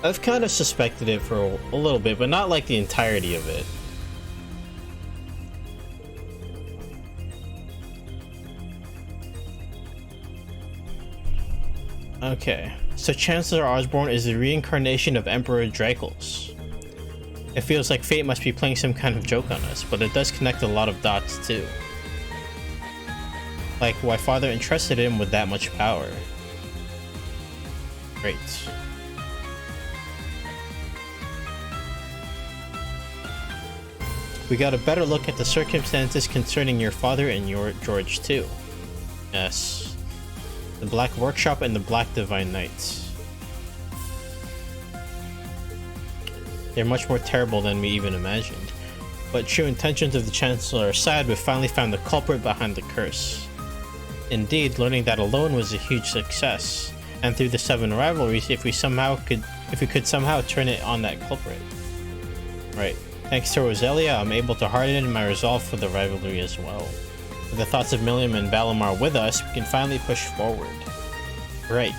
I've kind of suspected it for a little bit, but not like the entirety of it. Okay, so Chancellor Osborne is the reincarnation of Emperor Dracos. It feels like fate must be playing some kind of joke on us, but it does connect a lot of dots too. Like why Father entrusted him with that much power. Great. We got a better look at the circumstances concerning your father and your George too. Yes. The Black Workshop and the Black Divine Knights. They're much more terrible than we even imagined. But true intentions of the Chancellor aside, we finally found the culprit behind the curse. Indeed, learning that alone was a huge success. And through the 7 rivalries, if we could somehow turn it on that culprit. Right. Thanks to Roselia, I'm able to harden my resolve for the rivalry as well. With the thoughts of Milliam and Valimar with us, we can finally push forward. Right.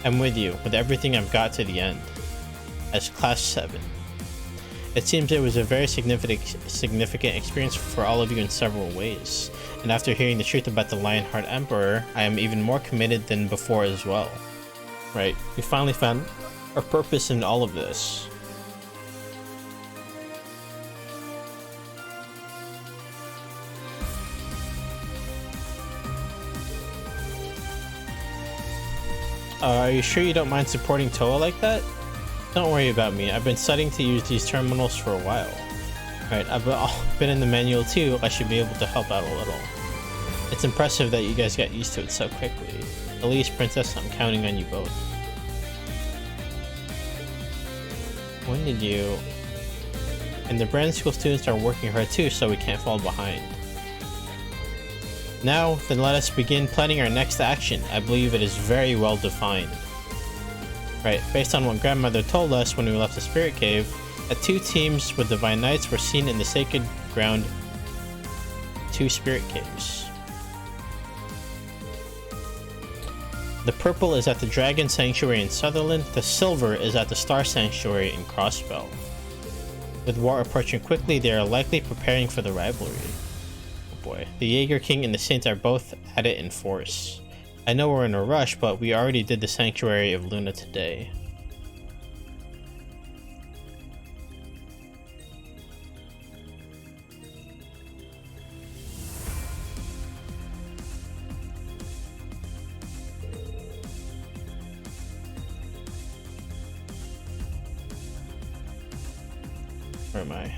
I'm with you, with everything I've got to the end. As Class 7. It seems it was a very significant experience for all of you in several ways. And after hearing the truth about the Lionheart Emperor, I am even more committed than before as well. Right. We finally found our purpose in all of this. Are you sure you don't mind supporting Toa like that? Don't worry about me, I've been studying to use these terminals for a while. Right, I've been in the manual too, I should be able to help out a little. It's impressive that you guys got used to it so quickly. At least, Princess, I'm counting on you both. When did you... And the brand school students are working hard too, so we can't fall behind. Now, then let us begin planning our next action. I believe it is very well defined. Right, based on what Grandmother told us when we left the Spirit Cave, that 2 teams with Divine Knights were seen in the sacred ground 2 Spirit Caves. The purple is at the Dragon Sanctuary in Sutherland, the silver is at the Star Sanctuary in Crossbell. With war approaching quickly, they are likely preparing for the rivalry. Boy. The Jaeger King and the Saints are both at it in force. I know we're in a rush, but we already did the Sanctuary of Luna today. Where am I?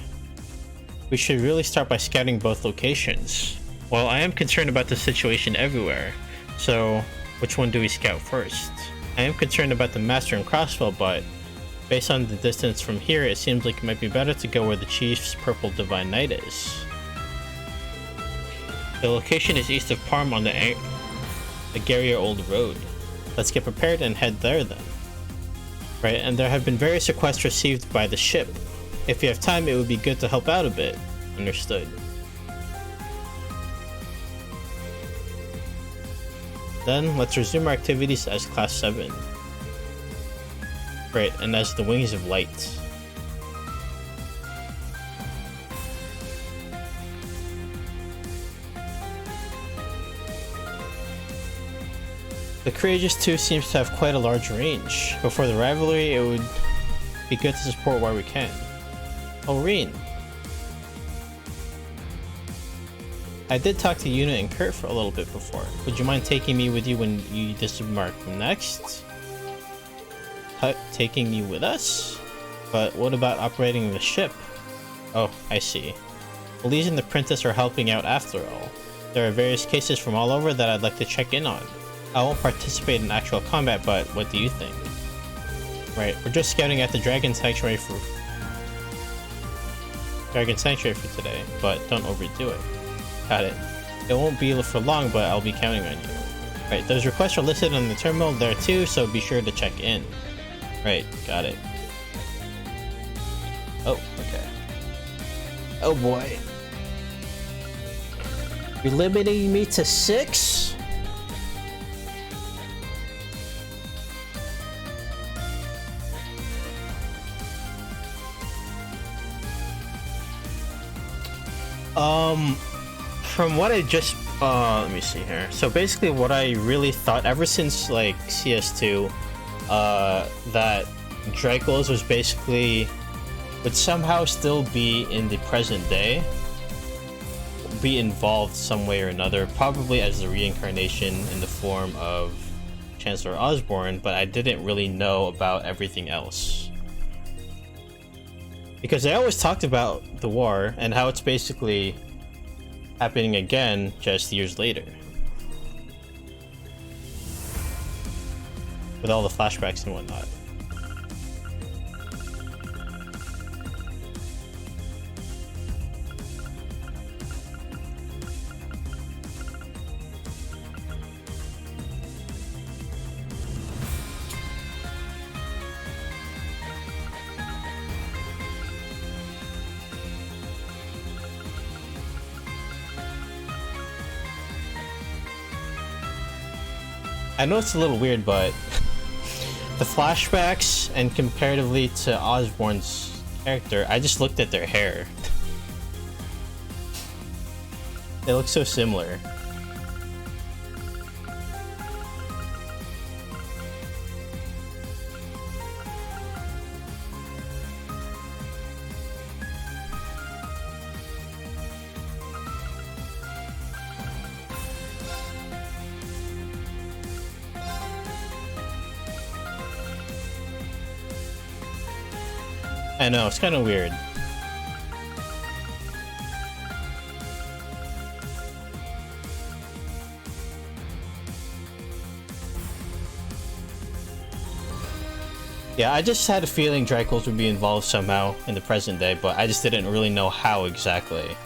We should really start by scouting both locations. Well, I am concerned about the situation everywhere, so which one do we scout first? I am concerned about the Master and Crossbow, but based on the distance from here, it seems like it might be better to go where the Chief's Purple Divine Knight is. The location is east of Parm on the Agaria Old Road. Let's get prepared and head there then. Right, and there have been various requests received by the ship. If you have time, it would be good to help out a bit. Understood. Then, let's resume our activities as Class 7. Right, and as the Wings of Light. The Courageous 2 seems to have quite a large range. Before the rivalry, it would be good to support where we can. Oh, Reen. I did talk to Yuna and Kurt for a little bit before. Would you mind taking me with you when you disembark next? Taking me with us? But what about operating the ship? Oh, I see. Elise and the Princess are helping out after all. There are various cases from all over that I'd like to check in on. I won't participate in actual combat, but what do you think? Right, we're just scouting at the Dragon Sanctuary for today, but don't overdo it. Got it. It won't be for long, but I'll be counting on you. Right, those requests are listed on the terminal there too, so be sure to check in. Right, got it. Oh, okay. Oh boy. You're limiting me to 6? Um, from what I just let me see here. So basically, what I really thought ever since like CS2, that Dracos was basically would somehow still be in the present day, be involved some way or another, probably as the reincarnation in the form of Chancellor Osborne, but I didn't really know about everything else. Because they always talked about the war and how it's basically happening again just years later. With all the flashbacks and whatnot. I know it's a little weird, but the flashbacks and comparatively to Osborne's character, I just looked at their hair. They look so similar. I know, it's kind of weird. Yeah, I just had a feeling Dracos would be involved somehow in the present day, but I just didn't really know how exactly.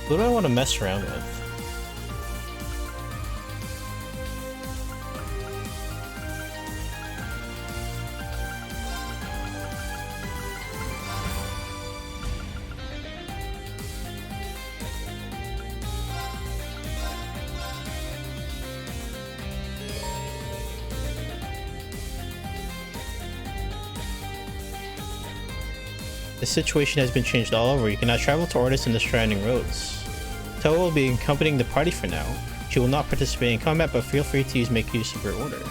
Who do I want to mess around with? The situation has been changed all over. You cannot travel to Ordis in the surrounding roads. Toa will be accompanying the party for now. She will not participate in combat, but feel free to make use of her order.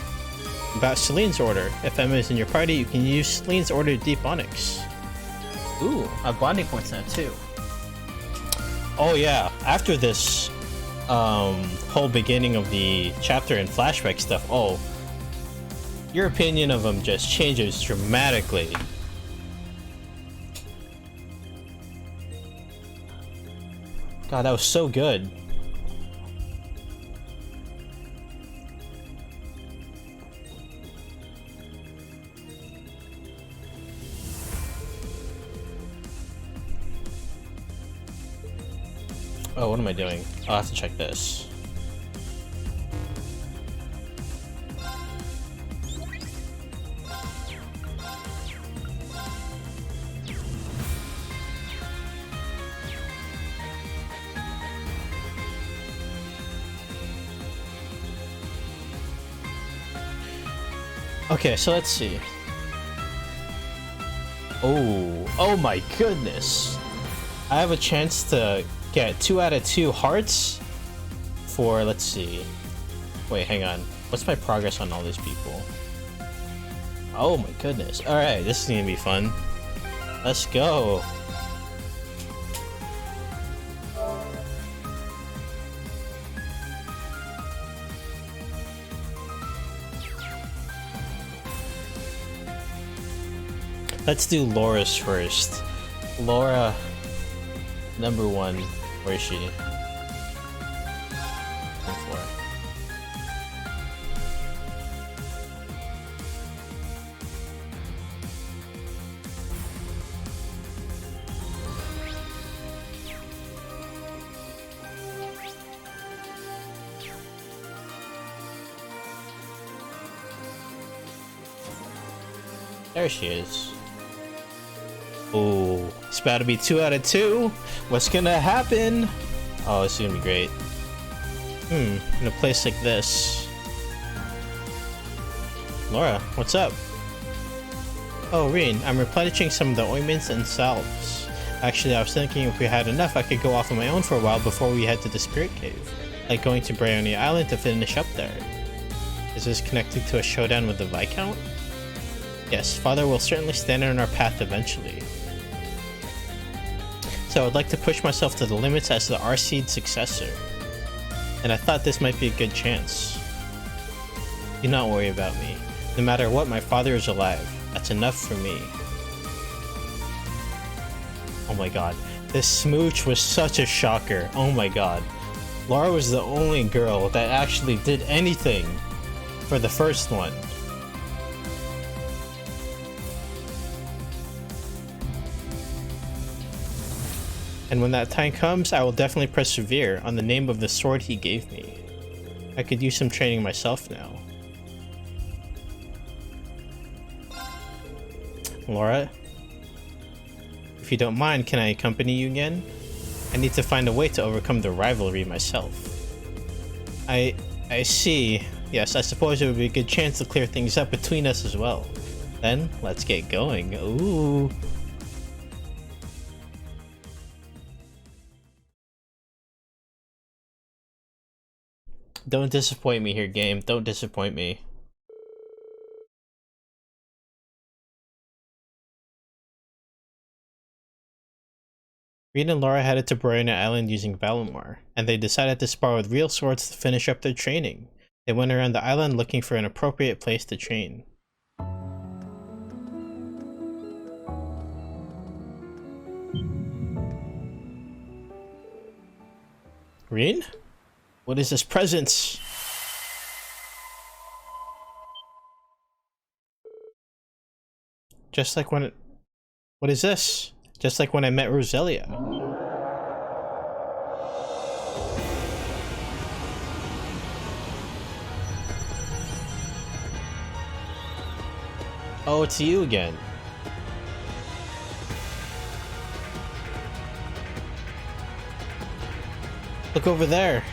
About Celine's order. If Emma is in your party, you can use Celine's order to Deep Onyx. Ooh, I have bonding points now too. Oh yeah, after this whole beginning of the chapter and flashback stuff, oh, your opinion of him just changes dramatically. God, that was so good. Oh, what am I doing? I'll have to check this. Okay, so let's see. Oh my goodness. I have a chance to get 2 out of 2 hearts for, let's see. Wait, hang on. What's my progress on all these people? Oh my goodness. Alright, this is gonna be fun. Let's go. Let's do Laura's first. Laura, number 1. Where is she? There she is. Oh, it's about to be 2 out of 2. What's gonna happen? Oh, it's gonna be great. In a place like this. Laura, what's up? Oh, Reen, I'm replenishing some of the ointments and salves. Actually, I was thinking if we had enough, I could go off on my own for a while before we head to the Spirit Cave. Like going to Bryony Island to finish up there. Is this connected to a showdown with the Viscount? Yes, Father will certainly stand on our path eventually. So I'd like to push myself to the limits as the Arseed successor. And I thought this might be a good chance. Do not worry about me. No matter what, my father is alive. That's enough for me. Oh my god. This smooch was such a shocker. Oh my god. Laura was the only girl that actually did anything for the first one. And when that time comes, I will definitely persevere on the name of the sword he gave me. I could use some training myself now. Laura, if you don't mind, can I accompany you again? I need to find a way to overcome the rivalry myself. I see. Yes, I suppose it would be a good chance to clear things up between us as well. Then, let's get going. Ooh. Don't disappoint me here, game. Don't disappoint me. Reed and Laura headed to Bryony Island using Valimar, and they decided to spar with real swords to finish up their training. They went around the island looking for an appropriate place to train. Reed? What is this presence? Just like when it... What is this? Just like when I met Roselia. Oh, it's you again. Look over there.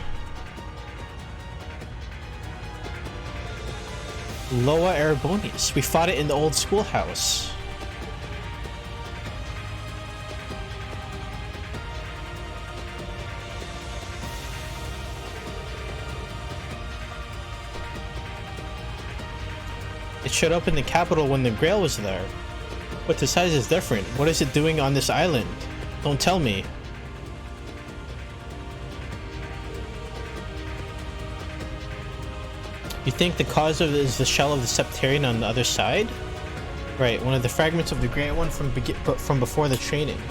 Loa Erebonius. We fought it in the old schoolhouse. It showed up in the capital when the Grail was there. But the size is different. What is it doing on this island? Don't tell me. You think the cause of it is the shell of the Septarian on the other side? Right, one of the fragments of the Great One from before the training.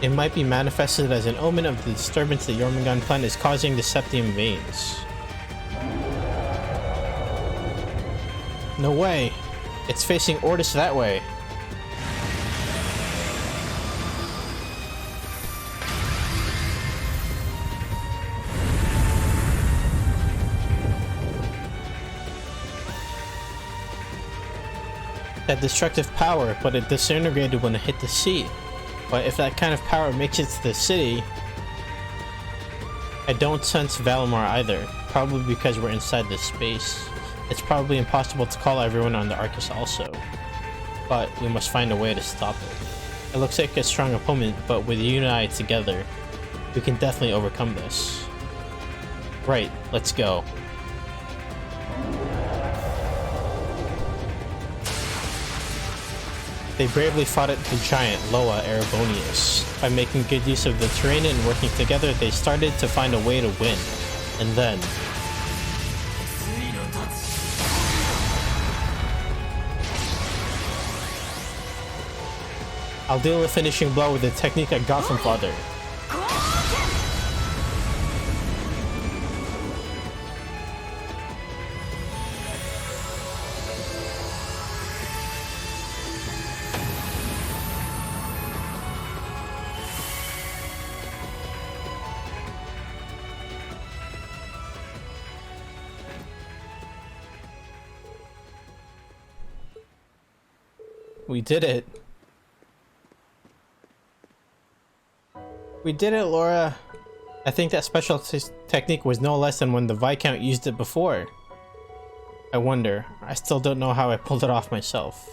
It might be manifested as an omen of the disturbance the Jormungand clan is causing the Septium veins. No way! It's facing Ortis that way. That destructive power, but it disintegrated when it hit the sea. But if that kind of power makes it to the city, I don't sense Valimar either, probably because we're inside this space. It's probably impossible to call everyone on the Arcus also, but we must find a way to stop it. It looks like a strong opponent, but with you and I together, we can definitely overcome this. Right, let's go. They bravely fought at the giant Loa Erebonius. By making good use of the terrain and working together, they started to find a way to win. And then... I'll deal a finishing blow with the technique I got from Father. We did it. We did it, Laura. I think that special technique was no less than when the Viscount used it before. I wonder. I still don't know how I pulled it off myself.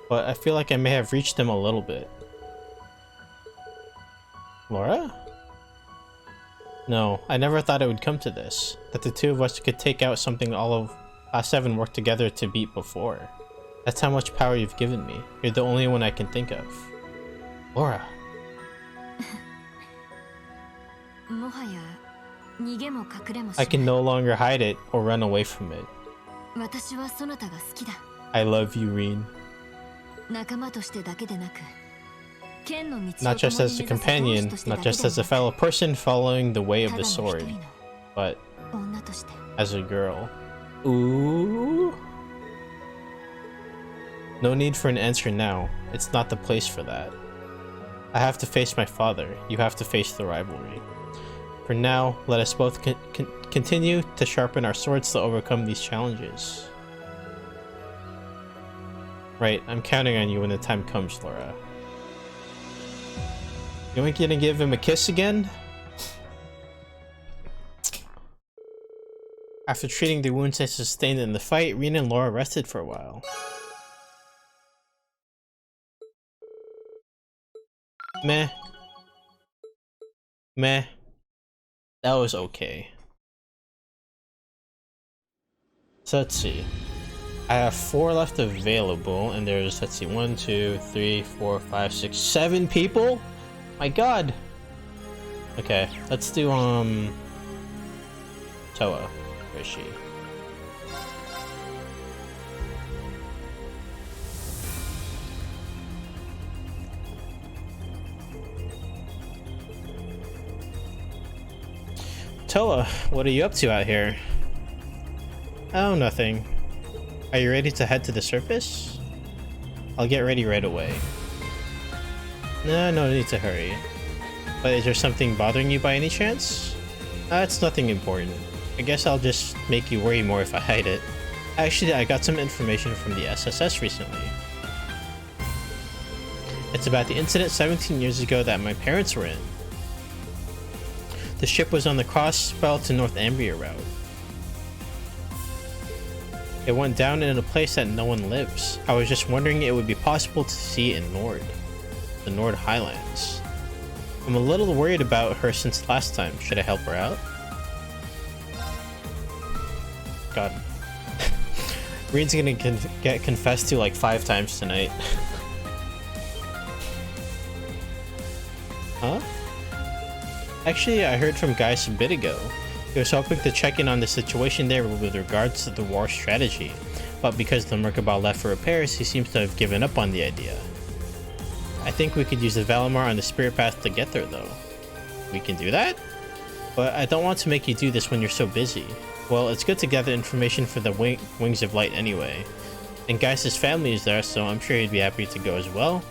But I feel like I may have reached him a little bit. Laura? No, I never thought it would come to this. That the two of us could take out something all of Class 7 worked together to beat before. That's how much power you've given me. You're the only one I can think of. Laura. I can no longer hide it or run away from it. I love you, Rin. Not just as a companion, not just as a fellow person following the way of the sword, but as a girl. Ooh. No need for an answer now. It's not the place for that. I have to face my father. You have to face the rivalry. For now, let us both continue to sharpen our swords to overcome these challenges. Right, I'm counting on you when the time comes, Laura. You ain't gonna give him a kiss again? After treating the wounds they sustained in the fight, Rin and Laura rested for a while. Meh. Meh. That was okay. So let's see. I have 4 left available, and there's, let's see, 1, 2, 3, 4, 5, 6, 7 people? My god! Okay, let's do, Toa. Where is she? Toa, what are you up to out here? Oh, nothing. Are you ready to head to the surface? I'll get ready right away. No need to hurry. But is there something bothering you by any chance? It's nothing important. I guess I'll just make you worry more if I hide it. Actually, I got some information from the SSS recently. It's about the incident 17 years ago that my parents were in. The ship was on the Crossspell to Northumbria route. It went down in a place that no one lives. I was just wondering it would be possible to see in Nord. The Nord Highlands. I'm a little worried about her since last time. Should I help her out? God. Rin's gonna get confessed to like 5 times tonight. Huh? Actually, I heard from Gaius a bit ago. He was hoping to check in on the situation there with regards to the war strategy, but because the Merkabah left for repairs, he seems to have given up on the idea. I think we could use the Valimar on the Spirit Path to get there though. We can do that? But I don't want to make you do this when you're so busy. Well, it's good to gather information for the Wings of Light anyway. And Gaius' family is there, so I'm sure he'd be happy to go as well.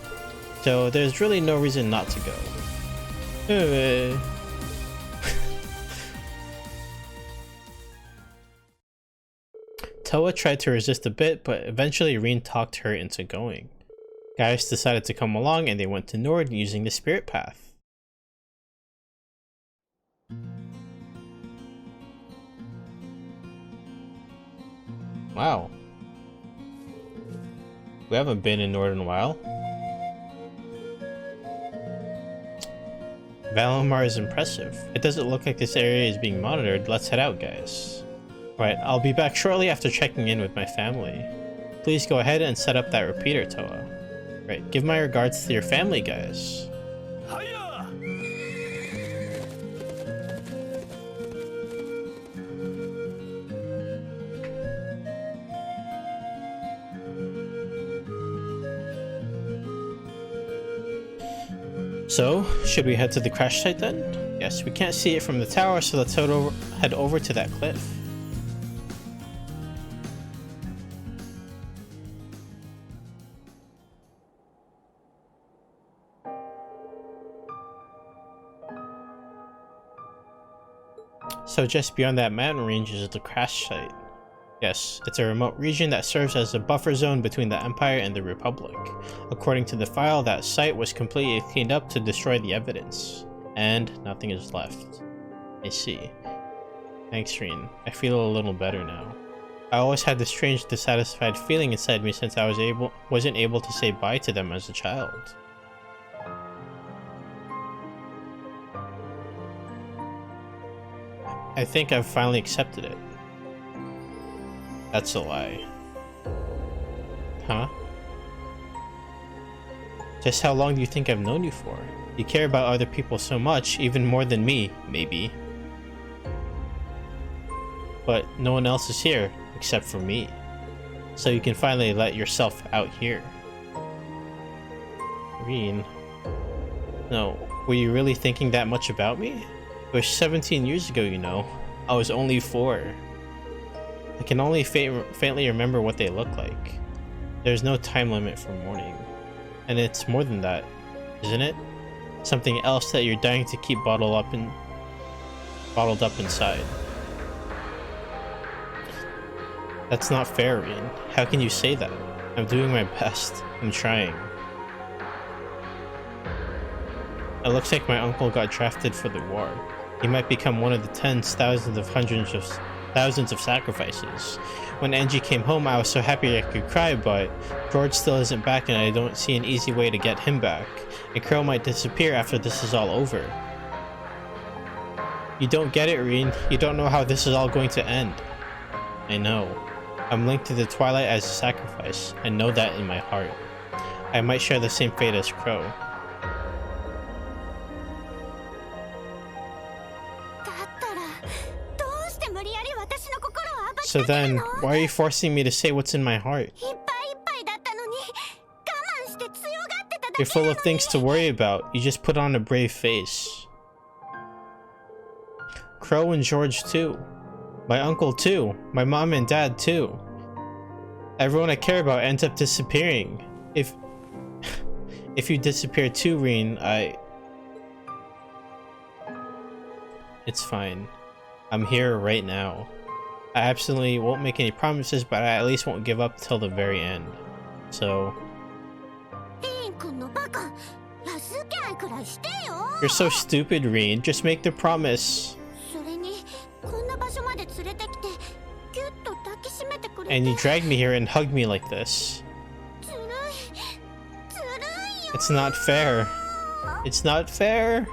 So there's really no reason not to go. Toa tried to resist a bit, but eventually Rin talked her into going. Gaius decided to come along and they went to Nord using the Spirit Path. Wow. We haven't been in Nord in a while. Valimar is impressive. It doesn't look like this area is being monitored. Let's head out, guys. Right, I'll be back shortly after checking in with my family. Please go ahead and set up that repeater, Toa. Right, give my regards to your family, guys. So, should we head to the crash site then? Yes, we can't see it from the tower, so let's head over to that cliff. So just beyond that mountain range is the crash site. Yes, it's a remote region that serves as a buffer zone between the Empire and the Republic. According to the file, that site was completely cleaned up to destroy the evidence. And nothing is left. I see. Thanks, Reen. I feel a little better now. I always had this strange dissatisfied feeling inside me since I wasn't able to say bye to them as a child. I think I've finally accepted it. That's a lie. Huh? Just how long do you think I've known you for? You care about other people so much, even more than me, maybe. But no one else is here, except for me. So you can finally let yourself out here. Reen. No, were you really thinking that much about me? It was 17 years ago, you know. I was only 4. I can only faintly remember what they look like. There's no time limit for mourning. And it's more than that, isn't it? Something else that you're dying to keep bottled up inside. That's not fair, Reen. How can you say that? I'm doing my best. I'm trying. It looks like my uncle got drafted for the war. He might become one of the tens, thousands of hundreds of thousands of sacrifices. When Angie came home, I was so happy I could cry, but George still isn't back and I don't see an easy way to get him back. And Crow might disappear after this is all over. You don't get it, Reen. You don't know how this is all going to end. I know. I'm linked to the Twilight as a sacrifice. I know that in my heart. I might share the same fate as Crow. So then, why are you forcing me to say what's in my heart? You're full of things to worry about. You just put on a brave face. Crow and George too. My uncle too. My mom and dad too. Everyone I care about ends up disappearing. If you disappear too, Reen, It's fine. I'm here right now. I absolutely won't make any promises, but I at least won't give up till the very end. So... You're so stupid, Reen. Just make the promise. And you dragged me here and hugged me like this. It's not fair. It's not fair.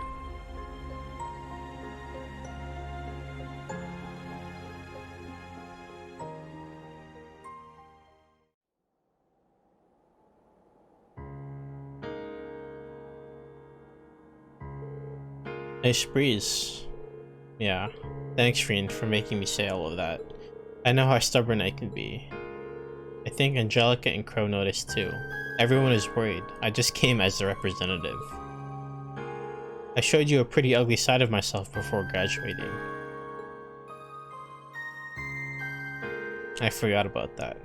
Nice breeze. Yeah. Thanks, Reen, for making me say all of that. I know how stubborn I can be. I think Angelica and Crow noticed too. Everyone is worried. I just came as the representative. I showed you a pretty ugly side of myself before graduating. I forgot about that.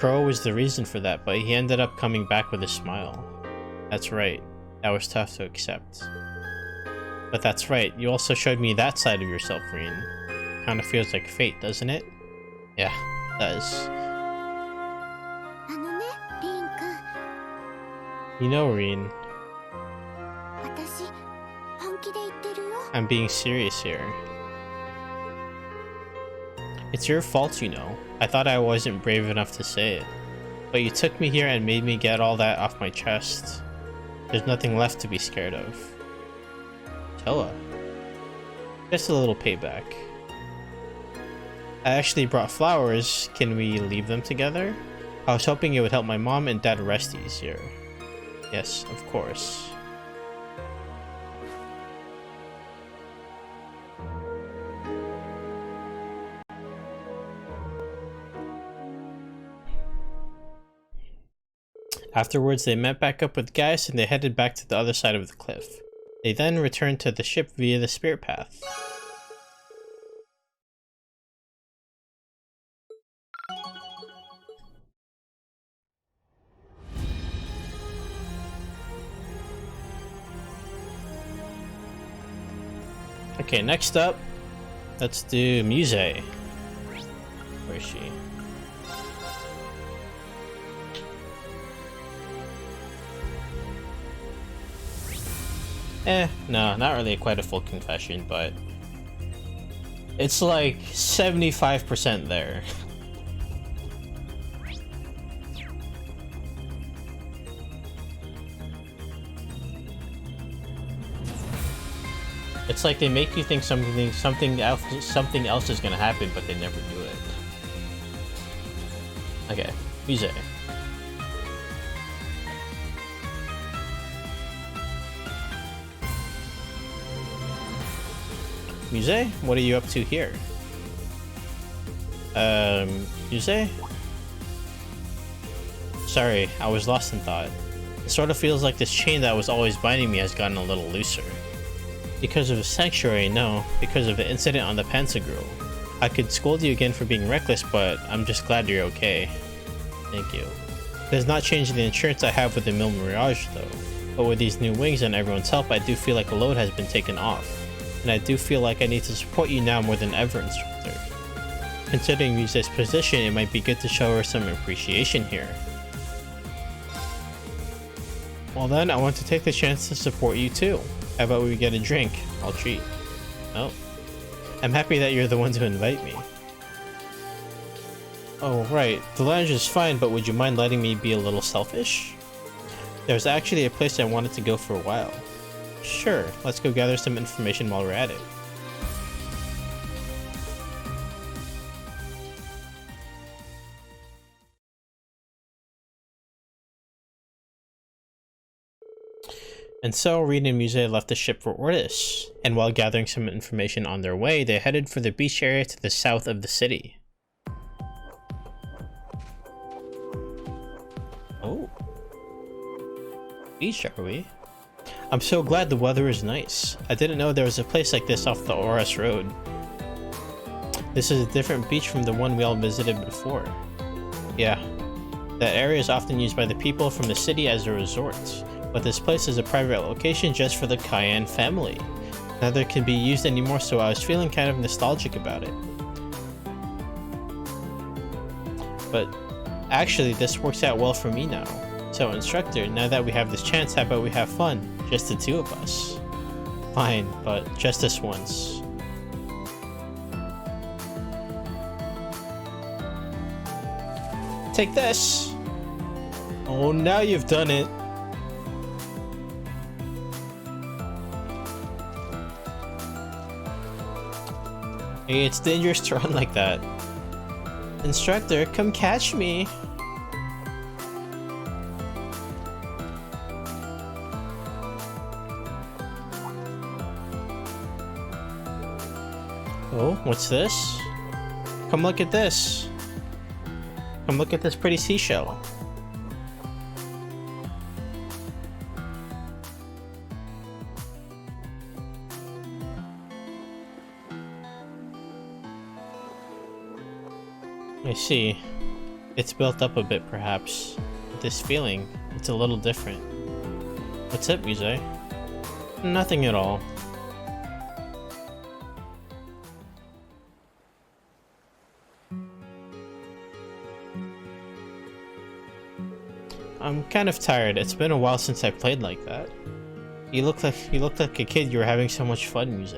Crow was the reason for that, but he ended up coming back with a smile. That's right. That was tough to accept. But that's right, you also showed me that side of yourself, Reen. Kinda feels like fate, doesn't it? Yeah, it does. You know, Reen, I'm being serious here. It's your fault, you know. I thought I wasn't brave enough to say it. But you took me here and made me get all that off my chest. There's nothing left to be scared of. Toa. Just a little payback. I actually brought flowers. Can we leave them together? I was hoping it would help my mom and dad rest easier. Yes, of course. Afterwards, they met back up with Gaius and they headed back to the other side of the cliff. They then returned to the ship via the spirit path. Okay, next up, let's do Muse. Where is she? No, not really quite a full confession, but it's like 75% there. It's like they make you think something else is gonna happen, but they never do it. Okay, Muse. Muse, what are you up to here? Muse? Sorry, I was lost in thought. It sort of feels like this chain that was always binding me has gotten a little looser. Because of the sanctuary, no. Because of the incident on the Pansagruel. I could scold you again for being reckless, but I'm just glad you're okay. Thank you. It does not change the insurance I have with the Mille Mirage, though. But with these new wings and everyone's help, I do feel like a load has been taken off. And I do feel like I need to support you now more than ever, Instructor. Considering Muse's position, it might be good to show her some appreciation here. Well then, I want to take the chance to support you too. How about we get a drink? I'll treat. Oh. I'm happy that you're the one to invite me. Oh, right. The lounge is fine, but would you mind letting me be a little selfish? There's actually a place I wanted to go for a while. Sure, let's go gather some information while we're at it. And so, Reed and Muse left the ship for Ortis, and while gathering some information on their way, they headed for the beach area to the south of the city. Oh. Beach, are we? I'm so glad the weather is nice. I didn't know there was a place like this off the Oras Road. This is a different beach from the one we all visited before. Yeah. That area is often used by the people from the city as a resort. But this place is a private location just for the Cayenne family. Neither can be used anymore, so I was feeling kind of nostalgic about it. But actually, this works out well for me now. So, Instructor, now that we have this chance, how about we have fun? Just the two of us. Fine, but just this once. Take this! Oh, now you've done it. Hey, it's dangerous to run like that. Instructor, come catch me. Oh, what's this? Come look at this. Come look at this pretty seashell. I see. It's built up a bit, perhaps. But this feeling, it's a little different. What's up, Muse? Nothing at all. I'm kind of tired. It's been a while since I played like that. You look like a kid. You were having so much fun, Muse.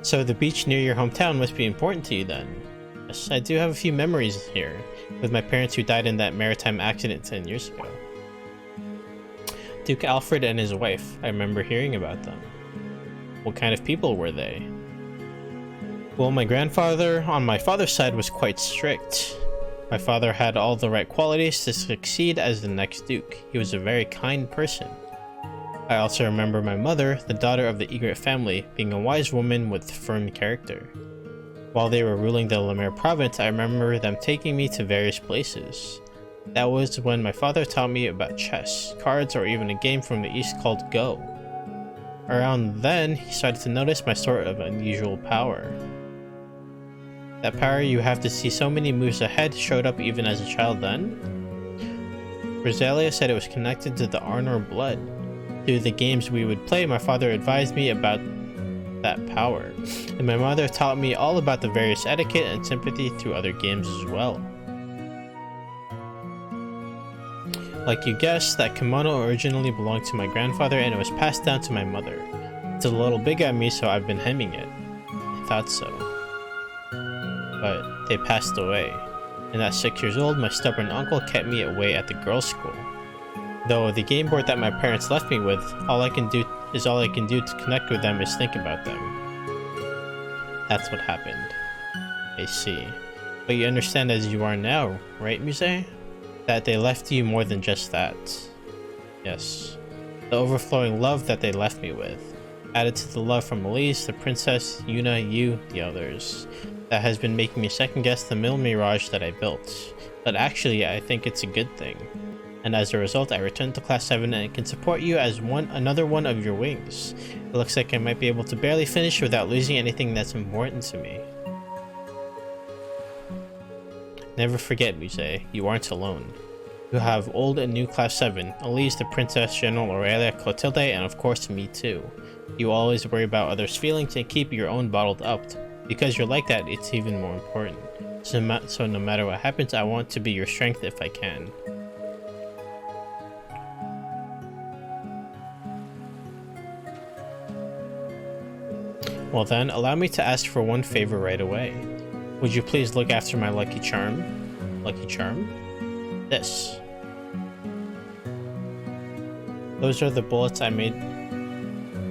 So the beach near your hometown must be important to you then. Yes, I do have a few memories here, with my parents who died in that maritime accident 10 years ago. Duke Alfred and his wife, I remember hearing about them. What kind of people were they? Well, my grandfather on my father's side was quite strict. My father had all the right qualities to succeed as the next Duke. He was a very kind person. I also remember my mother, the daughter of the Egret family, being a wise woman with firm character. While they were ruling the Lemaire province, I remember them taking me to various places. That was when my father taught me about chess, cards, or even a game from the east called Go. Around then, he started to notice my sort of unusual power. That power you have to see so many moves ahead showed up even as a child then? Rosalia said it was connected to the Arnor blood. Through the games we would play, my father advised me about that power, and my mother taught me all about the various etiquette and sympathy through other games as well. Like you guessed, that kimono originally belonged to my grandfather and it was passed down to my mother. It's a little big on me, so I've been hemming it. I thought so. But they passed away. And at 6 years old, my stubborn uncle kept me away at the girls' school. Though the game board that my parents left me with, all I can do to connect with them is think about them. That's what happened. I see. But you understand as you are now, right, Muse? That they left you more than just that. Yes. The overflowing love that they left me with, added to the love from Elise, the princess, Yuna, you, the others. That has been making me second guess the mill mirage that I built. But actually, I think it's a good thing. And as a result, I returned to class 7 and can support you as another one of your wings. It looks like I might be able to barely finish without losing anything that's important to me. Never forget, Muse, you aren't alone. You have old and new class 7, Elise, the princess, General Aurelia, Clotilde, and of course me too. You always worry about others' feelings and keep your own bottled up. Because you're like that, it's even more important. So no matter what happens, I want to be your strength if I can. Well then, allow me to ask for one favor right away. Would you please look after my lucky charm? Lucky charm? This. Those are the bullets I made.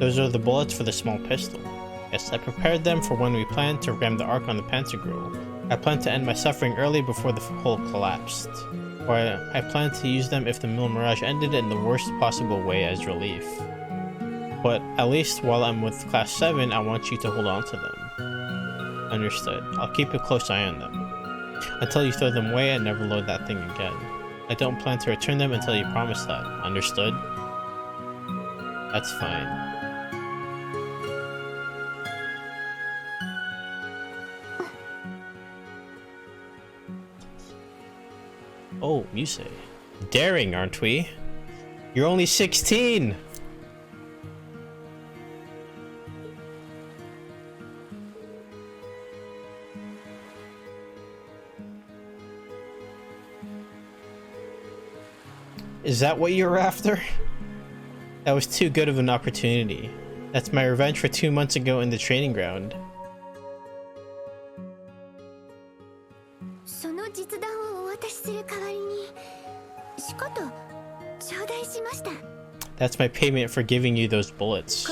Those are the bullets for the small pistol. Yes, I prepared them for when we planned to ram the arc on the Pantagruel. I planned to end my suffering early before the hull collapsed. Or I planned to use them if the mill mirage ended in the worst possible way as relief. But at least while I'm with class 7, I want you to hold on to them. Understood. I'll keep a close eye on them. Until you throw them away and never load that thing again. I don't plan to return them until you promise that. Understood? That's fine. Oh, Muse. Daring, aren't we? You're only 16! Is that what you're after? That was too good of an opportunity. That's my revenge for 2 months ago in the training ground. That's my payment for giving you those bullets.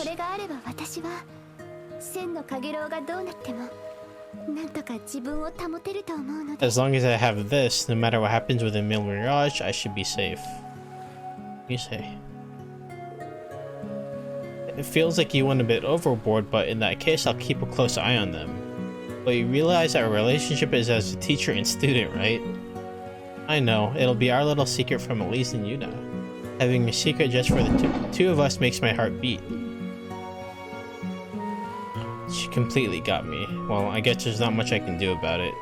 As long as I have this, no matter what happens with the mill mirage, I should be safe. You say. It feels like you went a bit overboard, but in that case, I'll keep a close eye on them. But you realize our relationship is as a teacher and student, right? I know, it'll be our little secret from Elise and Yuna. Having a secret just for the two of us makes my heart beat. She completely got me. Well, I guess there's not much I can do about it.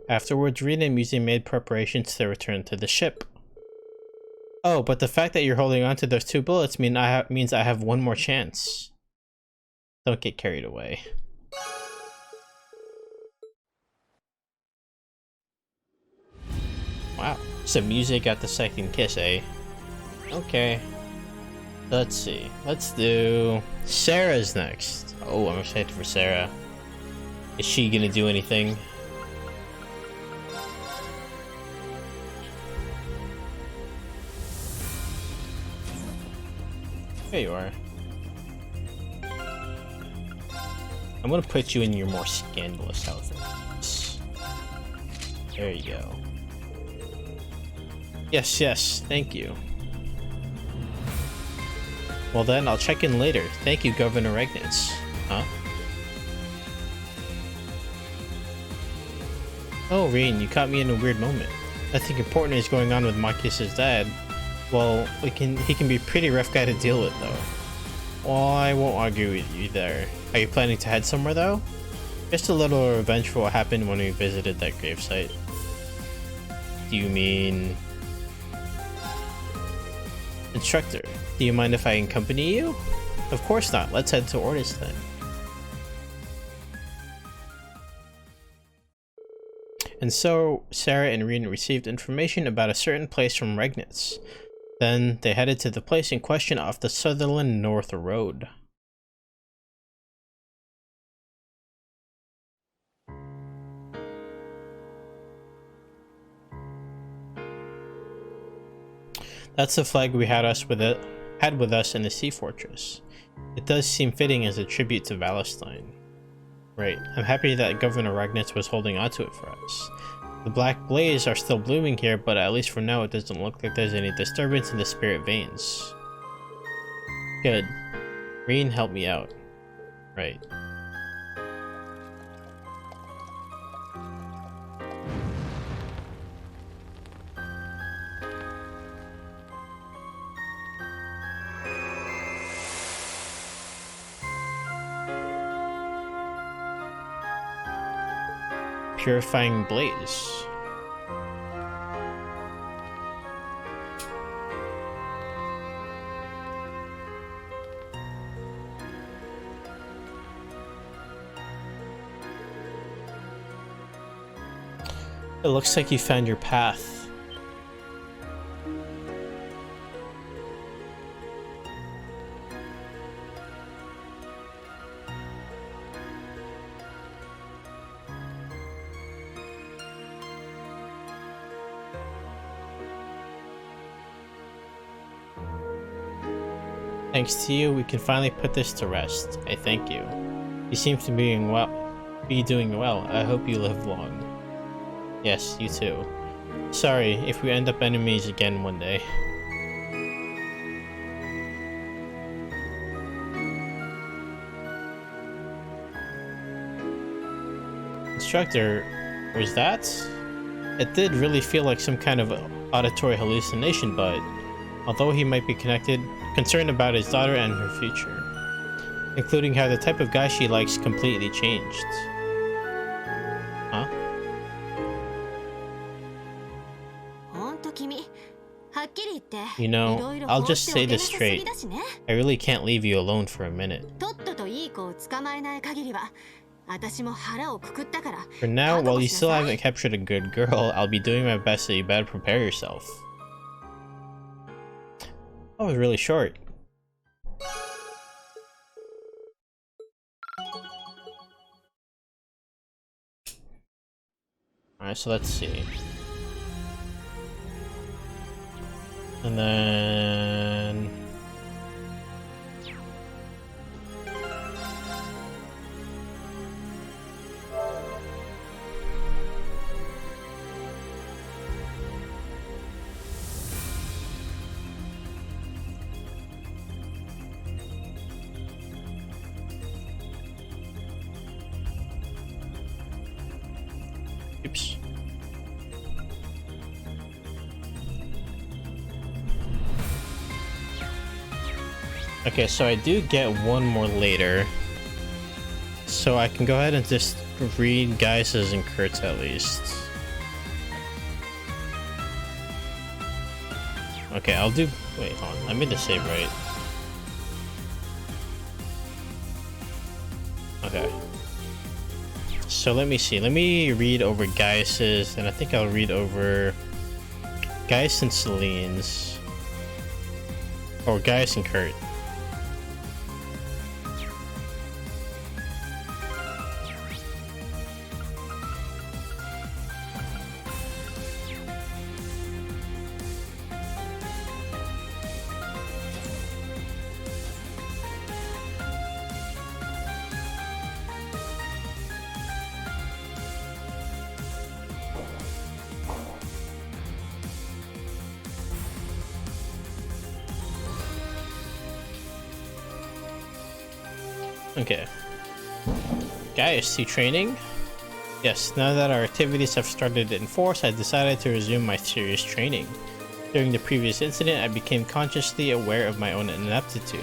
Afterwards, Rina and Muse made preparations to return to the ship. Oh, but the fact that you're holding on to those 2 bullets means I have one more chance. Don't get carried away. Wow, so Muse got the second kiss, eh? Okay. Let's see. Let's do... Sarah's next. Oh, I'm excited for Sarah. Is she gonna do anything? There you are. I'm gonna put you in your more scandalous outfits. There you go. Yes, yes, thank you. Well then, I'll check in later. Thank you, Governor Regnitz. Huh? Oh, Rain, you caught me in a weird moment. Nothing important is going on with Marcus's dad. Well, he can be a pretty rough guy to deal with, though. Well, I won't argue with you there. Are you planning to head somewhere, though? Just a little revenge for what happened when we visited that gravesite. Do you mean... Instructor, do you mind if I accompany you? Of course not. Let's head to Ordis then. And so, Sarah and Reen received information about a certain place from Regnitz. Then, they headed to the place in question off the Sutherland North Road. That's the flag we had with us in the Sea Fortress. It does seem fitting as a tribute to Valestein. Right, I'm happy that Governor Regnitz was holding onto it for us. The black blaze are still blooming here, but at least for now it doesn't look like there's any disturbance in the spirit veins. Good. Reen helped me out. Right. Purifying blaze. It looks like you found your path. Thanks to you, we can finally put this to rest. I thank you. You seem to be doing well. I hope you live long. Yes, you too. Sorry if we end up enemies again one day. Instructor, was that? It did really feel like some kind of auditory hallucination, but although he might be concerned about his daughter and her future, including how the type of guy she likes completely changed. Huh? You know, I'll just say this straight. I really can't leave you alone for a minute. For now, while you still haven't captured a good girl, I'll be doing my best, so you better prepare yourself. That was really short. Alright, so let's see. And then... Oops. Okay, so I do get one more later. So I can go ahead and just read Gaius's and Kurt's at least. Okay, I'll do... Wait, hold on. I made the save right. Okay. So let me see. Let me read over Gaius's, and I think I'll read over Gaius and Celine's. Or Gaius and Kurt. Okay. Gaius, you training? Yes, now that our activities have started in force, I decided to resume my serious training. During the previous incident, I became consciously aware of my own ineptitude.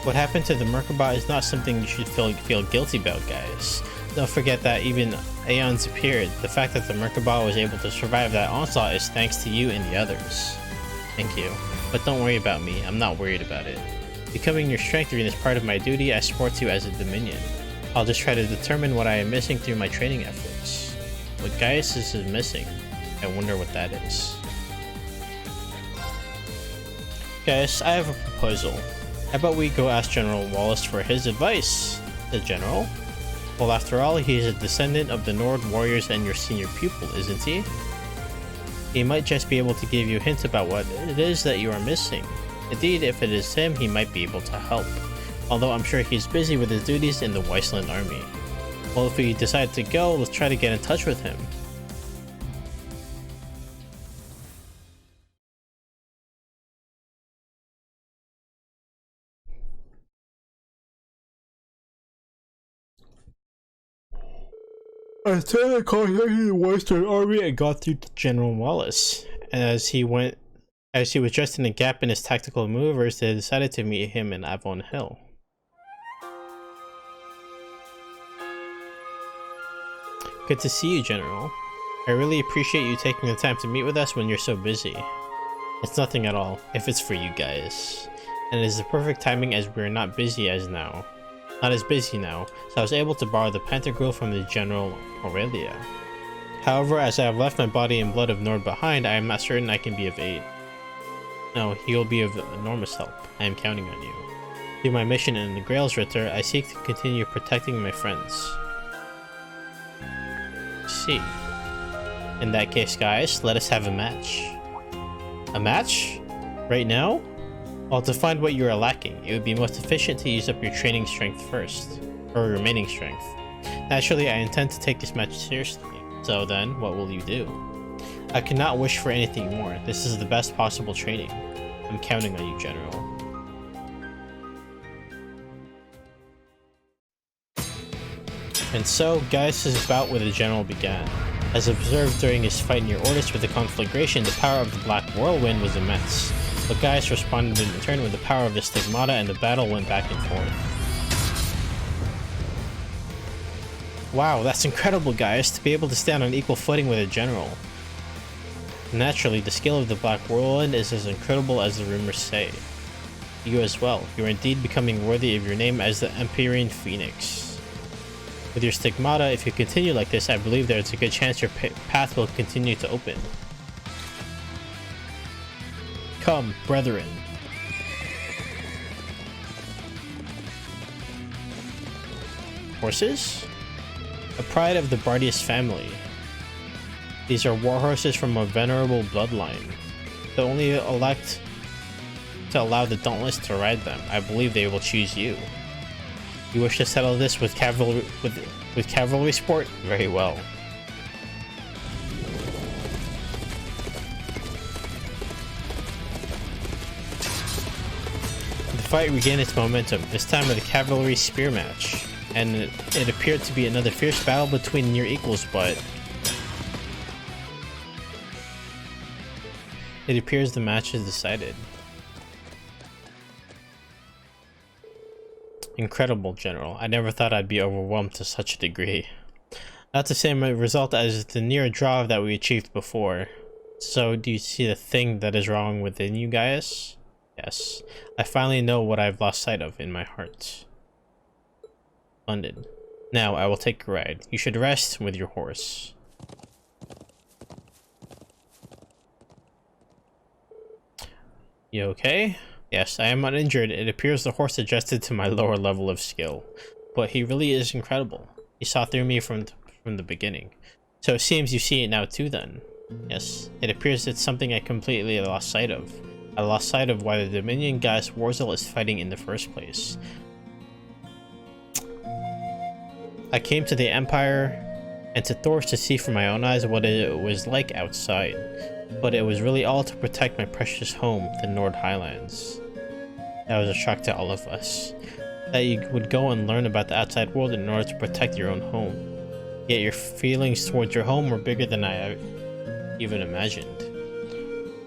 What happened to the Merkabah is not something you should feel guilty about, guys. Don't forget that even aeons appeared. The fact that the Merkabah was able to survive that onslaught is thanks to you and the others. Thank you. But don't worry about me, I'm not worried about it. Becoming your strength ring is part of my duty as support you as a Dominion. I'll just try to determine what I am missing through my training efforts. What Gaius is missing, I wonder what that is. Gaius, I have a proposal. How about we go ask General Wallace for his advice? The General? Well, after all, he is a descendant of the Nord warriors and your senior pupil, isn't he? He might just be able to give you hints about what it is that you are missing. Indeed, if it is him, he might be able to help. Although I'm sure he's busy with his duties in the Weissland army. Well, if we decide to go, let's try to get in touch with him. I started contacting the Western Army and got through to General Wallace. As he was just in a gap in his tactical maneuvers, they decided to meet him in Avon Hill. Good to see you, General. I really appreciate you taking the time to meet with us when you're so busy. It's nothing at all, if it's for you guys. And it is the perfect timing as we're not busy as now. Not as busy now, so I was able to borrow the Panther Grill from the General Aurelia. However, as I have left my body and blood of Nord behind, I am not certain I can be of aid. No, he will be of enormous help. I am counting on you. Through my mission in the Grails Ritter, I seek to continue protecting my friends. See. In that case, guys, let us have a match. A match? Right now? Well, to find what you are lacking, it would be most efficient to use up your training strength first. Or remaining strength. Naturally, I intend to take this match seriously. So then, what will you do? I cannot wish for anything more. This is the best possible training. I'm counting on you, General. And so, Gaius' bout with the General began. As observed during his fight near Ortis with the conflagration, the power of the Black Whirlwind was immense. But Gaius responded in return with the power of the Stigmata, and the battle went back and forth. Wow, that's incredible, Gaius, to be able to stand on equal footing with a general. Naturally, the skill of the Black Whirlwind is as incredible as the rumors say. You as well. You are indeed becoming worthy of your name as the Empyrean Phoenix. With your Stigmata, if you continue like this, I believe there is a good chance your path will continue to open. Come, brethren. Horses? A pride of the Bardius family. These are war horses from a venerable bloodline. They only elect to allow the Dauntless to ride them. I believe they will choose you. You wish to settle this with cavalry sport? Very well. The fight regained its momentum, this time with a cavalry spear match, and it appeared to be another fierce battle between near equals, but it appears the match is decided. Incredible, General. I never thought I'd be overwhelmed to such a degree. Not the same result as the near draw that we achieved before. So, do you see the thing that is wrong within you, Gaius? Yes. I finally know what I've lost sight of in my heart. London. Now, I will take a ride. You should rest with your horse. You okay? Yes, I am uninjured. It appears the horse adjusted to my lower level of skill. But he really is incredible. He saw through me from the beginning. So it seems you see it now too then. Yes, it appears it's something I completely lost sight of. I lost sight of why the Dominion Gaius Warzel is fighting in the first place. I came to the Empire and to Thors to see for my own eyes what it was like outside. But it was really all to protect my precious home, the Nord Highlands. That was a shock to all of us. That you would go and learn about the outside world in order to protect your own home. Yet your feelings towards your home were bigger than I even imagined.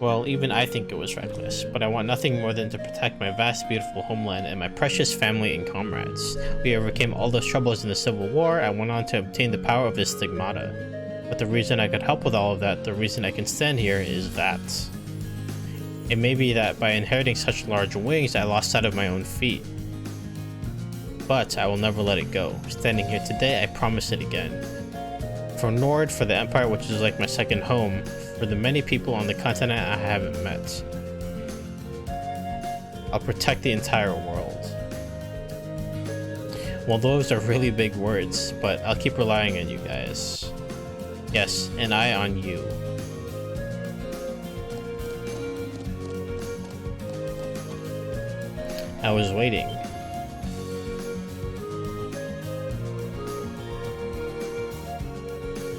Well, even I think it was reckless, but I want nothing more than to protect my vast, beautiful homeland and my precious family and comrades. We overcame all those troubles in the Civil War. I went on to obtain the power of the Stigmata. But the reason I could help with all of that, the reason I can stand here, is that it may be that by inheriting such large wings, I lost sight of my own feet. but I will never let it go. Standing here today, I promise it again. For Nord, for the Empire, which is like my second home, for the many people on the continent I haven't met. I'll protect the entire world. Well, those are really big words, but I'll keep relying on you guys. Yes, an eye on you. I was waiting.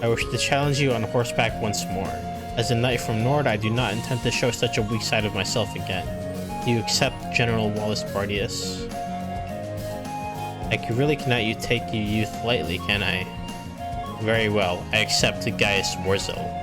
I wish to challenge you on horseback once more. As a knight from Nord, I do not intend to show such a weak side of myself again. Do you accept General Wallace Bardius? I really cannot take your youth lightly, can I? Very well, I accept Gaius Warzel.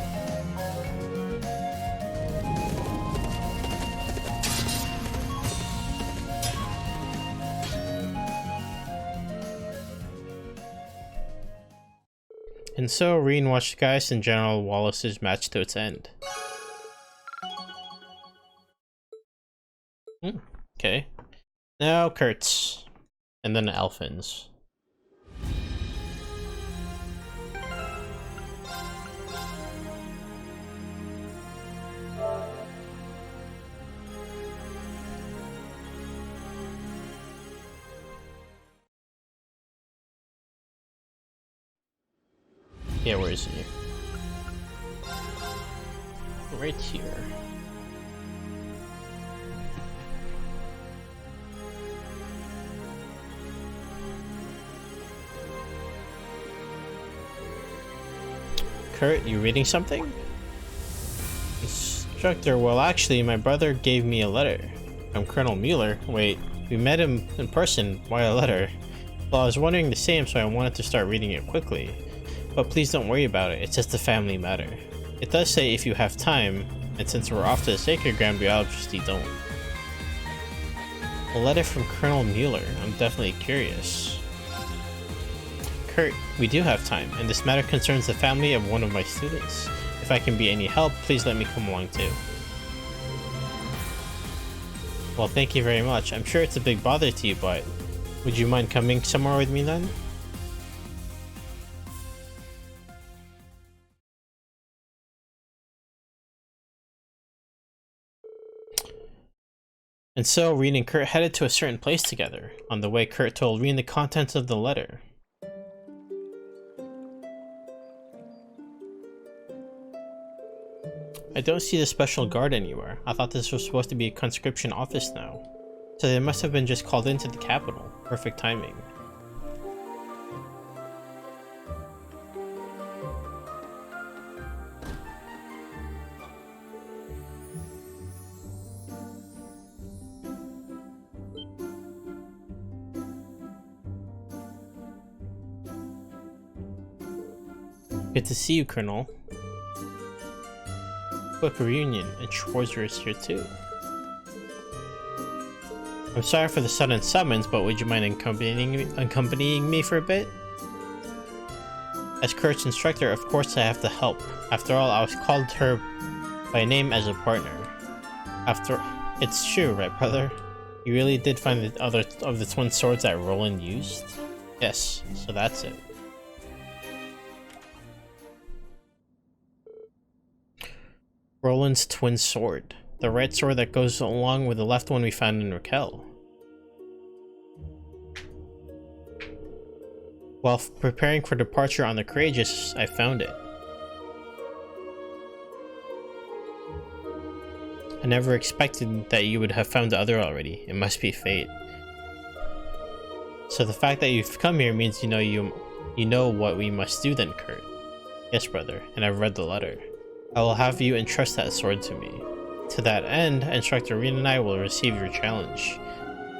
And so, Reen watched Gaius and General Wallace's match to its end. Okay. Now Kurtz. And then Elfins. Yeah, where is he? Right here. Kurt, you reading something? Instructor, well actually, my brother gave me a letter. I'm Colonel Mueller. Wait, we met him in person. Why a letter? Well, I was wondering the same, so I wanted to start reading it quickly. But please don't worry about it, it's just a family matter. It does say if you have time, and since we're off to the Sacred Ground, we obviously don't. A letter from Colonel Mueller. I'm definitely curious. Kurt, we do have time, and this matter concerns the family of one of my students. If I can be any help, please let me come along too. Well, thank you very much. I'm sure it's a big bother to you, but would you mind coming somewhere with me then? And so, Reen and Kurt headed to a certain place together. On the way, Kurt told Reen the contents of the letter. I don't see the special guard anywhere. I thought this was supposed to be a conscription office now. So they must have been just called into the capital. Perfect timing. Good to see you, Colonel. Quick reunion, and Schwarzer is here too. I'm sorry for the sudden summons, but would you mind accompanying me for a bit? As Kurt's instructor, of course I have to help. After all, I was called her by name as a partner. It's true, right, brother? You really did find the other of the twin swords that Roland used? Yes, so that's it. Roland's twin sword. The right sword that goes along with the left one we found in Raquel. While preparing for departure on the Courageous, I found it. I never expected that you would have found the other already. It must be fate. So the fact that you've come here means you know what we must do then, Kurt. Yes, brother, and I've read the letter. I will have you entrust that sword to me. To that end, Instructor Reen and I will receive your challenge.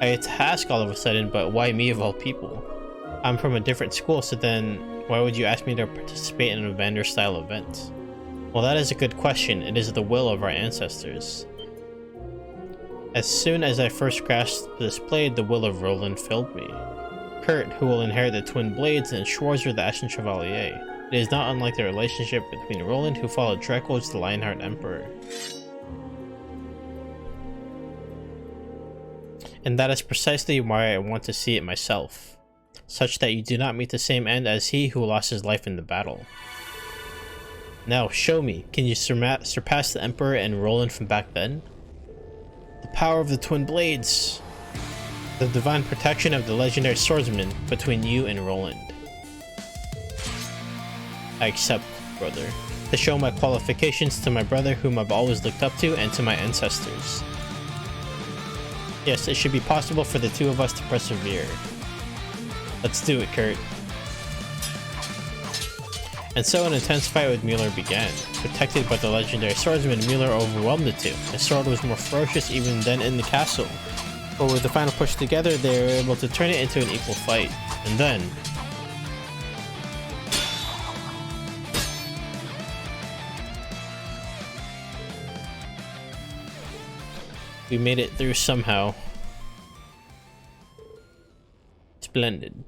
I had to ask all of a sudden, but why me of all people? I'm from a different school, so then why would you ask me to participate in a Vander-style event? Well, that is a good question. It is the will of our ancestors. As soon as I first grasped this blade, the will of Roland filled me. Kurt, who will inherit the twin blades, and Schwarzer the Ashen Chevalier. It is not unlike the relationship between Roland, who followed Draco's the Lionheart Emperor. And that is precisely why I want to see it myself, such that you do not meet the same end as he who lost his life in the battle. Now, show me, can you surpass the Emperor and Roland from back then? The power of the twin blades! The divine protection of the legendary swordsman between you and Roland. I accept, brother, to show my qualifications to my brother whom I've always looked up to and to my ancestors. Yes, it should be possible for the two of us to persevere. Let's do it, Kurt. And so an intense fight with Mueller began. Protected by the legendary swordsman, Mueller overwhelmed the two. His sword was more ferocious even than in the castle. But with the final push together, they were able to turn it into an equal fight. And then... we made it through somehow. Splendid.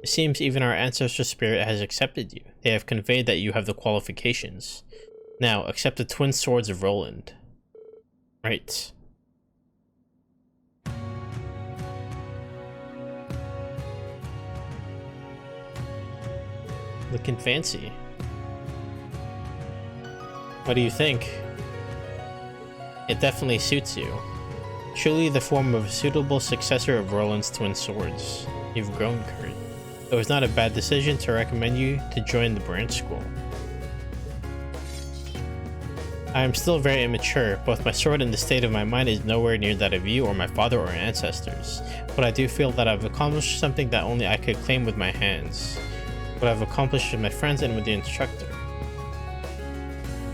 It seems even our ancestor spirit has accepted you. They have conveyed that you have the qualifications. Now, accept the twin swords of Roland. Right. Looking fancy. What do you think? It definitely suits you. Truly the form of a suitable successor of Roland's twin swords. You've grown, Kurt. It was not a bad decision to recommend you to join the branch school. I am still very immature. Both my sword and the state of my mind is nowhere near that of you or my father or ancestors. But I do feel that I've accomplished something that only I could claim with my hands. What I've accomplished with my friends and with the instructor.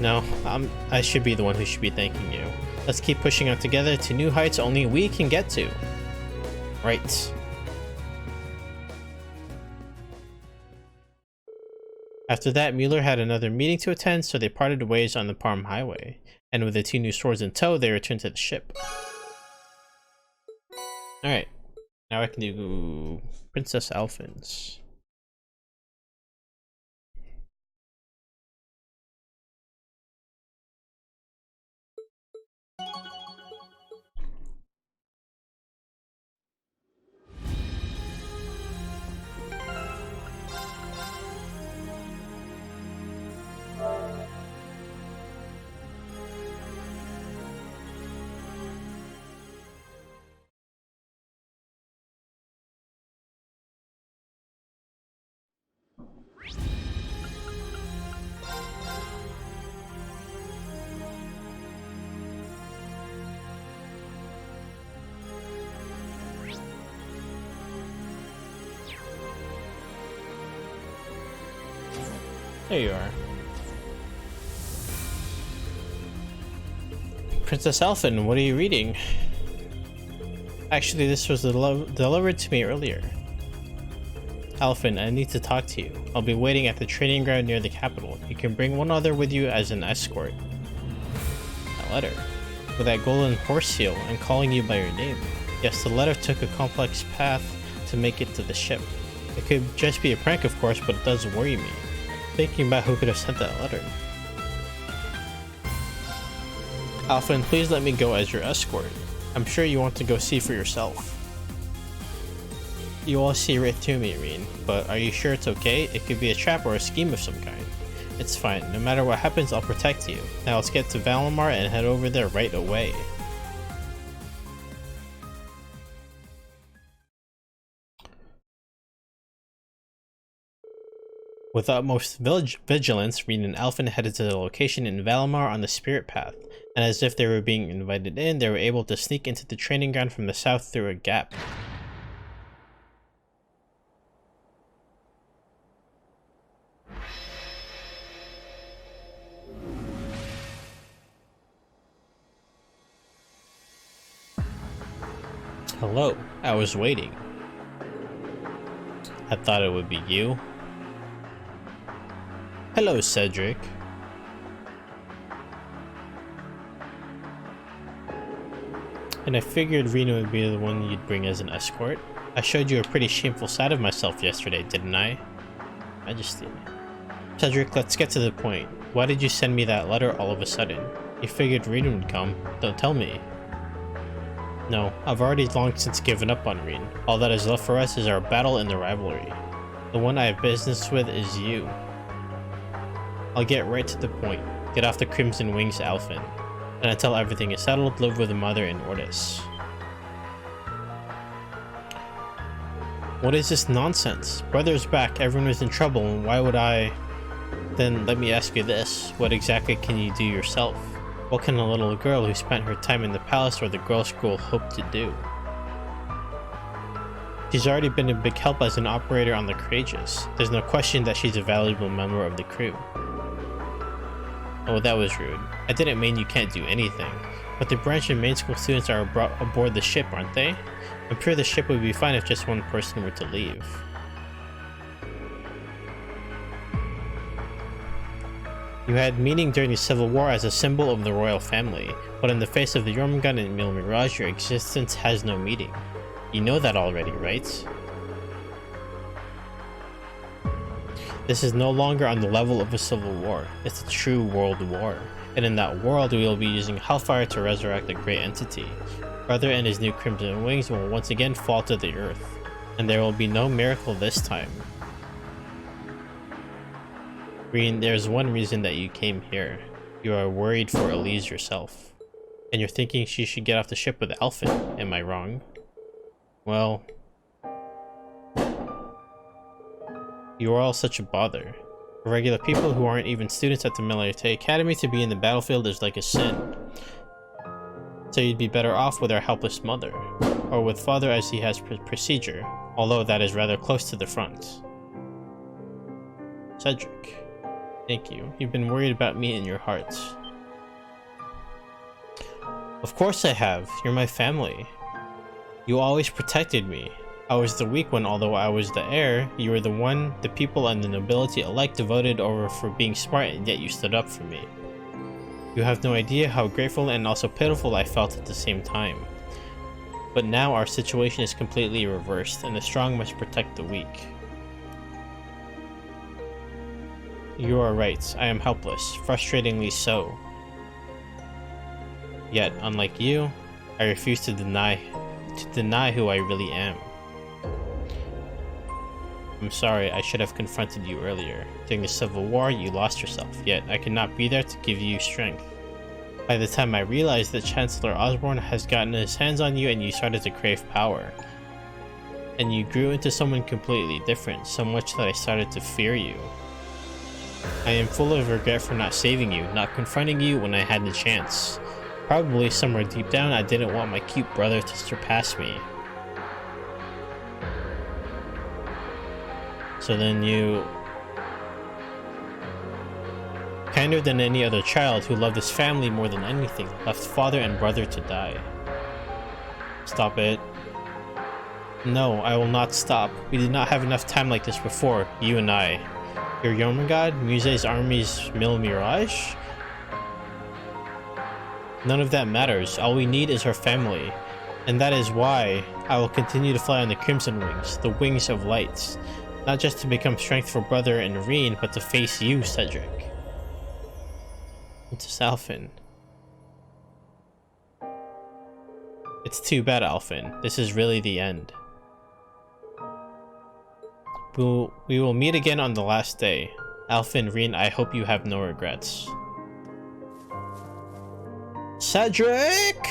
No, I should be the one who should be thanking you. Let's keep pushing on together to new heights only we can get to. Right. After that, Mueller had another meeting to attend, so they parted ways on the Parm Highway. And with the two new swords in tow, they returned to the ship. Alright. Now I can do Princess Alphen's. There you are. Princess Alphen, what are you reading? Actually, this was delivered to me earlier. Alphen, I need to talk to you. I'll be waiting at the training ground near the capital. You can bring one other with you as an escort. A letter. With that golden horse seal and calling you by your name. Yes, the letter took a complex path to make it to the ship. It could just be a prank, of course, but it does worry me. Thinking about who could have sent that letter. Alphen, please let me go as your escort. I'm sure you want to go see for yourself. You all see right through me, Irene, but are you sure it's okay? It could be a trap or a scheme of some kind. It's fine. No matter what happens, I'll protect you. Now let's get to Valimar and head over there right away. With utmost vigilance, Reen and Alphen headed to the location in Valimar on the Spirit Path, and as if they were being invited in, they were able to sneak into the training ground from the south through a gap. Hello, I was waiting. I thought it would be you. Hello, Cedric. And I figured Rena would be the one you'd bring as an escort. I showed you a pretty shameful side of myself yesterday, didn't I? Majesty. Cedric, let's get to the point. Why did you send me that letter all of a sudden? You figured Rena would come. Don't tell me. No, I've already long since given up on Reen. All that is left for us is our battle and the rivalry. The one I have business with is you. I'll get right to the point. Get off the Crimson Wings, Alphen. And until everything is settled, live with the mother in Ordis. What is this nonsense? Brother's back, everyone is in trouble, and why would I... Then let me ask you this. What exactly can you do yourself? What can a little girl who spent her time in the palace or the girls' school hope to do? She's already been a big help as an operator on the Courageous. There's no question that she's a valuable member of the crew. Oh, that was rude. I didn't mean you can't do anything. But the branch and main school students are aboard the ship, aren't they? I'm sure the ship would be fine if just one person were to leave. You had meaning during the Civil War as a symbol of the royal family, but in the face of the Jormungand and Mil Mirage, your existence has no meaning. You know that already, right? This is no longer on the level of a civil war. It's a true world war. And in that world, we will be using Hellfire to resurrect a great entity. Brother and his new Crimson Wings will once again fall to the earth. And there will be no miracle this time. Reen, there's one reason that you came here. You are worried for Elise yourself. And you're thinking she should get off the ship with Alphen. Am I wrong? Well... You are all such a bother. For regular people who aren't even students at the Military Academy, to be in the battlefield is like a sin. So you'd be better off with our helpless mother. Or with father as he has procedure. Although that is rather close to the front. Cedric. Thank you. You've been worried about me in your heart. Of course I have. You're my family. You always protected me. I was the weak one, although I was the heir. You were the one the people and the nobility alike devoted over for being smart, and yet you stood up for me. You have no idea how grateful and also pitiful I felt at the same time. But now our situation is completely reversed, and the strong must protect the weak. You are right, I am helpless, frustratingly so. Yet, unlike you, I refuse to deny who I really am. I'm sorry, I should have confronted you earlier. During the Civil War, you lost yourself, yet I could not be there to give you strength. By the time I realized that Chancellor Osborne has gotten his hands on you and you started to crave power. And you grew into someone completely different, so much that I started to fear you. I am full of regret for not saving you, not confronting you when I had the chance. Probably somewhere deep down I didn't want my cute brother to surpass me. So then you... Kinder than any other child who loved his family more than anything, left father and brother to die. Stop it. No, I will not stop. We did not have enough time like this before, you and I. Your Jormungand, Muse's army's Mil Mirage? None of that matters. All we need is our family. And that is why I will continue to fly on the Crimson Wings, the wings of light. Not just to become strength for Brother and Reen, but to face you, Cedric. It's Alphen. It's too bad, Alphen. This is really the end. We will meet again on the last day. Alphen, Reen, I hope you have no regrets. Cedric!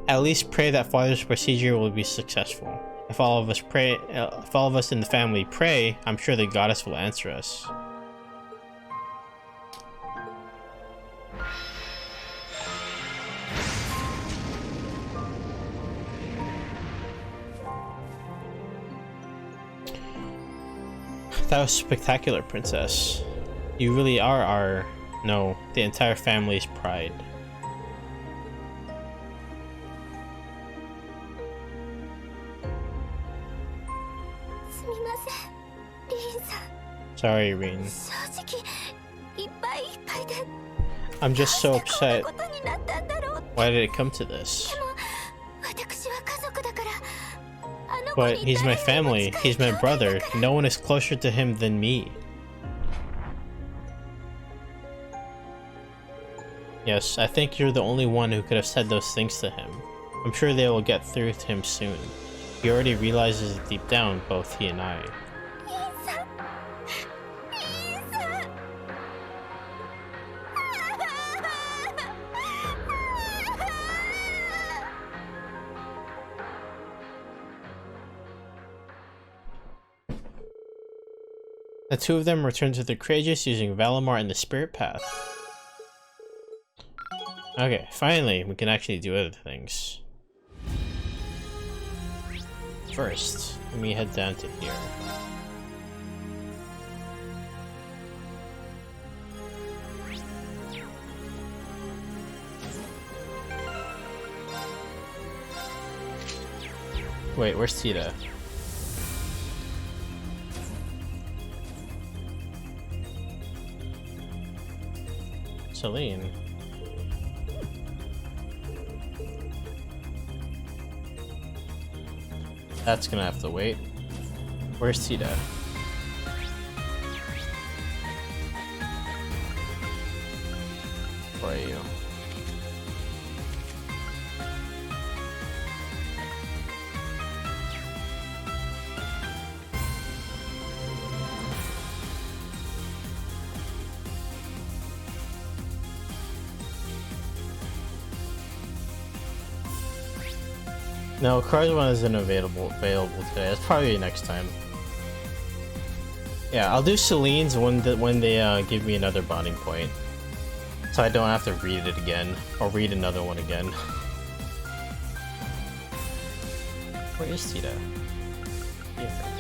At least pray that father's procedure will be successful. If all of us in the family pray, I'm sure the goddess will answer us. That was spectacular, Princess. You really are the entire family's pride. Sorry, Reen. I'm just so upset. Why did it come to this? But he's my family. He's my brother. No one is closer to him than me. Yes, I think you're the only one who could have said those things to him. I'm sure they will get through to him soon. He already realizes it deep down, both he and I. The two of them return to the Courageous using Valimar and the Spirit Path. Okay, finally, we can actually do other things. First, let me head down to here. Wait, where's Tita? Celine. That's gonna have to wait. Where's Tita? Where are you? No, Karzwan isn't available today. That's probably next time. Yeah, I'll do Celine's when they give me another bonding point, so I don't have to read it again or read another one again. Where is Tita? Here.